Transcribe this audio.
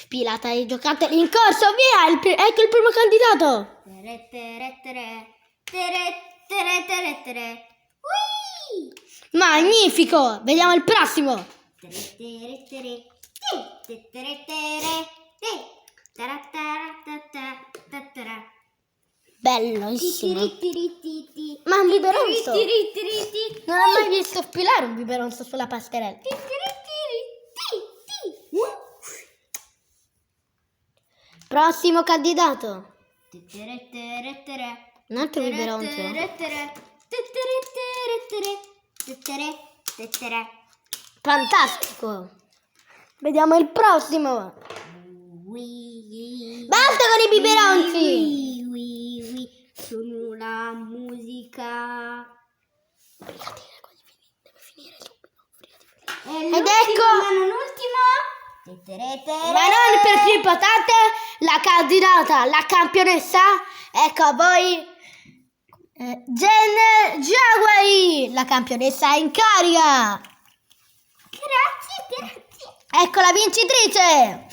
Sfilata ai giocattoli in corso, via! Ecco il primo candidato! Ui! Magnifico! Vediamo il prossimo! Bellissimo! Ma un biberonzo! Non ho mai visto sfilare un biberonzo sulla passerella. Prossimo candidato! Un altro biberonzo. Fantastico! Vediamo il prossimo! Basta con i biberonzi! Sono la musica. Deve finire subito. Ed ecco, ma non ultimo. ma non per più importante, la candidata, la campionessa, ecco a voi, Jen Jaguari, la campionessa in carica. Grazie. Ecco la vincitrice.